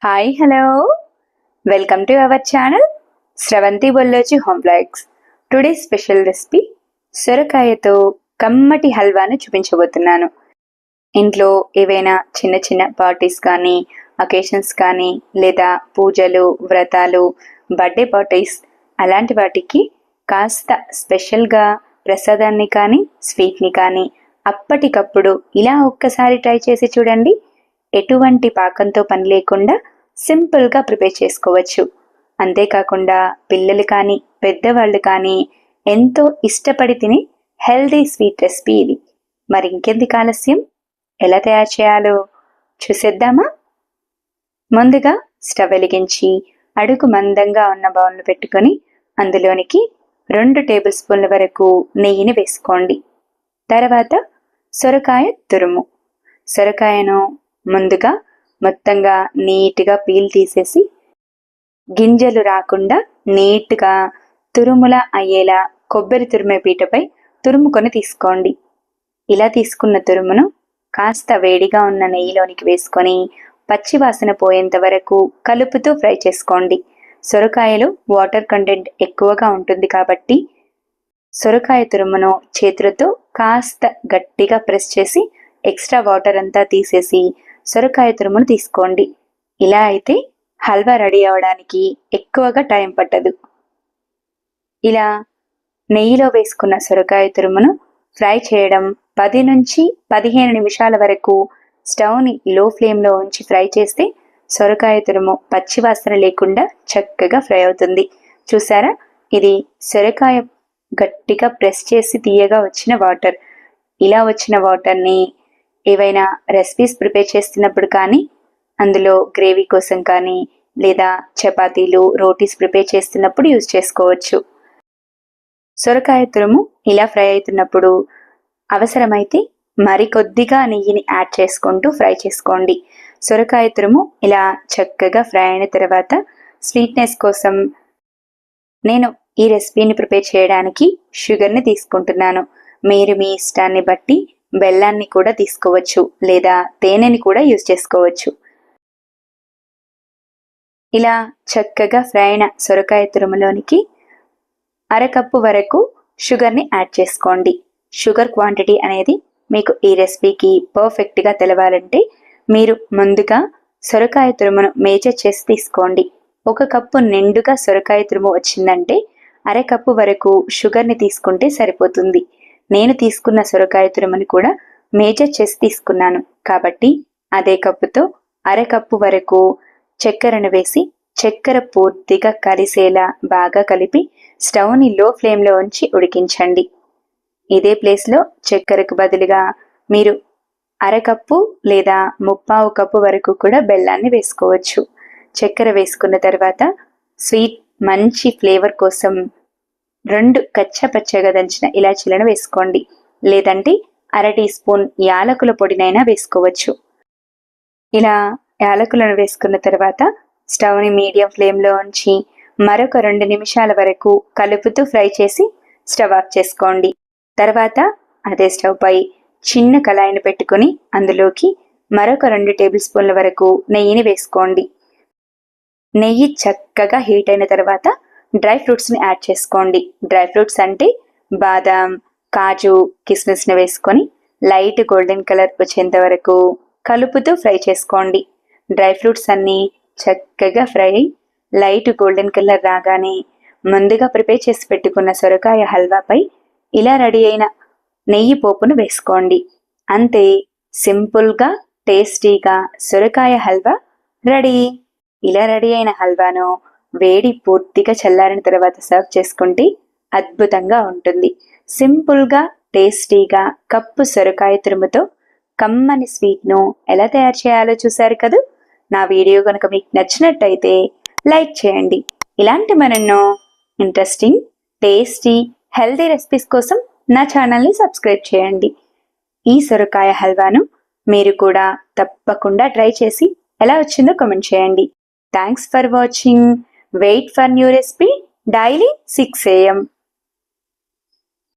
Hi hello welcome to our channel Sravanthi Bollochi home blogs. Today special recipe సొరకాయతో కమ్మటి హల్వాను చూపించబోతున్నాను. ఇంట్లో ఏవైనా చిన్న చిన్న పార్టీస్ కానీ అకేషన్స్ కానీ లేదా పూజలు వ్రతాలు బర్త్డే పార్టీస్ అలాంటి వాటికి కాస్త స్పెషల్గా ప్రసాదాన్ని కానీ స్వీట్ని కానీ అప్పటికప్పుడు ఇలా ఒక్కసారి ట్రై చేసి చూడండి. ఎటువంటి పాకంతో పని లేకుండా సింపుల్గా ప్రిపేర్ చేసుకోవచ్చు. అంతేకాకుండా పిల్లలు కానీ పెద్దవాళ్ళు కానీ ఎంతో ఇష్టపడి తినే హెల్దీ స్వీట్ రెసిపీ ఇది. మరి ఇంకెందుకు ఆలస్యం, ఎలా తయారు చేయాలో చూసేద్దామా? ముందుగా స్టవ్ వెలిగించి అడుగు మందంగా ఉన్న బౌల్ను పెట్టుకొని అందులోనికి 2 టేబుల్ స్పూన్ల వరకు నెయ్యిని వేసుకోండి. తర్వాత సొరకాయ తురుము. సొరకాయను ముందుగా మొత్తంగా నీట్గా పీల్ తీసేసి గింజలు రాకుండా నీట్గా తురుములా అయ్యేలా కొబ్బరి తురిమే పీటపై తురుముకొని తీసుకోండి. ఇలా తీసుకున్న తురుమును కాస్త వేడిగా ఉన్న నెయ్యిలోనికి వేసుకొని పచ్చివాసన పోయేంత వరకు కలుపుతూ ఫ్రై చేసుకోండి. సొరకాయలో వాటర్ కంటెంట్ ఎక్కువగా ఉంటుంది కాబట్టి సొరకాయ తురుమును చేతులతో కాస్త గట్టిగా ప్రెస్ చేసి ఎక్స్ట్రా వాటర్ అంతా తీసేసి సొరకాయ తురుమును తీసుకోండి. ఇలా అయితే హల్వా రెడీ అవడానికి ఎక్కువగా టైం పట్టదు. ఇలా నెయ్యిలో వేసుకున్న సొరకాయ తురుమును ఫ్రై చేయడం 10 నుంచి 15 నిమిషాల వరకు స్టవ్ని లో ఫ్లేమ్లో ఉంచి ఫ్రై చేస్తే సొరకాయ తురుము పచ్చివాసన లేకుండా చక్కగా ఫ్రై అవుతుంది. చూసారా, ఇది సొరకాయ గట్టిగా ప్రెస్ చేసి తీయగా వచ్చిన వాటర్. ఇలా వచ్చిన వాటర్ని ఏవైనా రెసిపీస్ ప్రిపేర్ చేస్తున్నప్పుడు కానీ అందులో గ్రేవీ కోసం కానీ లేదా చపాతీలు రోటీస్ ప్రిపేర్ చేస్తున్నప్పుడు యూజ్ చేసుకోవచ్చు. సొరకాయ తురుము ఇలా ఫ్రై అవుతున్నప్పుడు అవసరమైతే మరికొద్దిగా నెయ్యిని యాడ్ చేసుకుంటూ ఫ్రై చేసుకోండి. సొరకాయ తురుము ఇలా చక్కగా ఫ్రై అయిన తర్వాత స్వీట్నెస్ కోసం నేను ఈ రెసిపీని ప్రిపేర్ చేయడానికి షుగర్ని తీసుకుంటున్నాను. మీరు మీ ఇష్టాన్ని బట్టి బెల్లాన్ని కూడా తీసుకోవచ్చు లేదా తేనెని కూడా యూజ్ చేసుకోవచ్చు. ఇలా చక్కగా ఫ్రై అయిన సొరకాయ తురుములోనికి అరకప్పు వరకు షుగర్ని యాడ్ చేసుకోండి. షుగర్ క్వాంటిటీ అనేది మీకు ఈ రెసిపీకి పర్ఫెక్ట్గా తెలవాలంటే మీరు ముందుగా సొరకాయ తురుమును మేజర్ చేసి తీసుకోండి. 1 కప్పు నిండుగా సొరకాయ తురుము వచ్చిందంటే అరకప్పు వరకు షుగర్ని తీసుకుంటే సరిపోతుంది. నేను తీసుకున్న సొరకాయ తురుముని కూడా మేజర్ చేసి తీసుకున్నాను కాబట్టి అదే కప్పుతో అరకప్పు వరకు చక్కెరను వేసి చక్కెర పూర్తిగా కలిసేలా బాగా కలిపి స్టవ్ని లో ఫ్లేమ్లో ఉంచి ఉడికించండి. ఇదే ప్లేస్లో చక్కెరకు బదులుగా మీరు అరకప్పు లేదా 1/4 కప్పు వరకు కూడా బెల్లాన్ని వేసుకోవచ్చు. చక్కెర వేసుకున్న తర్వాత స్వీట్ మంచి ఫ్లేవర్ కోసం 2 కచ్చపచ్చగా దంచిన ఇలాచీలను వేసుకోండి. లేదంటే 1/2 టీ స్పూన్ యాలకుల పొడినైనా వేసుకోవచ్చు. ఇలా యాలకులను వేసుకున్న తర్వాత స్టవ్ని మీడియం ఫ్లేమ్లో ఉంచి మరొక 2 నిమిషాల వరకు కలుపుతూ ఫ్రై చేసి స్టవ్ ఆఫ్ చేసుకోండి. తర్వాత అదే స్టవ్ పై చిన్న కళాయిని పెట్టుకుని అందులోకి మరొక 2 టేబుల్ స్పూన్ల వరకు నెయ్యిని వేసుకోండి. నెయ్యి చక్కగా హీట్ అయిన తర్వాత డ్రై ఫ్రూట్స్ని యాడ్ చేసుకోండి. డ్రై ఫ్రూట్స్ అంటే బాదాం, కాజు, కిస్మిస్ని వేసుకొని లైట్ గోల్డెన్ కలర్ వచ్చేంత వరకు కలుపుతూ ఫ్రై చేసుకోండి. డ్రై ఫ్రూట్స్ అన్నీ చక్కగా ఫ్రై లైట్ గోల్డెన్ కలర్ రాగానే ముందుగా ప్రిపేర్ చేసి పెట్టుకున్న సొరకాయ హల్వాపై ఇలా రెడీ అయిన నెయ్యి పోపును వేసుకోండి. అంతే, సింపుల్గా టేస్టీగా సొరకాయ హల్వా రెడీ. ఇలా రెడీ అయిన హల్వాను వేడి పూర్తిగా చల్లారిన తర్వాత సర్వ్ చేసుకుంటే అద్భుతంగా ఉంటుంది. సింపుల్గా టేస్టీగా కప్పు సొరకాయ తురుముతో కమ్మని స్వీట్ను ఎలా తయారు చేయాలో చూశారు కదా. నా వీడియో కనుక మీకు నచ్చినట్టయితే లైక్ చేయండి. ఇలాంటి మరెన్నో ఇంట్రెస్టింగ్ టేస్టీ హెల్దీ రెసిపీస్ కోసం నా ఛానల్ని సబ్స్క్రైబ్ చేయండి. ఈ సొరకాయ హల్వాను మీరు కూడా తప్పకుండా ట్రై చేసి ఎలా వచ్చిందో కామెంట్ చేయండి. Thanks for watching. Wait for new recipe daily 6 AM.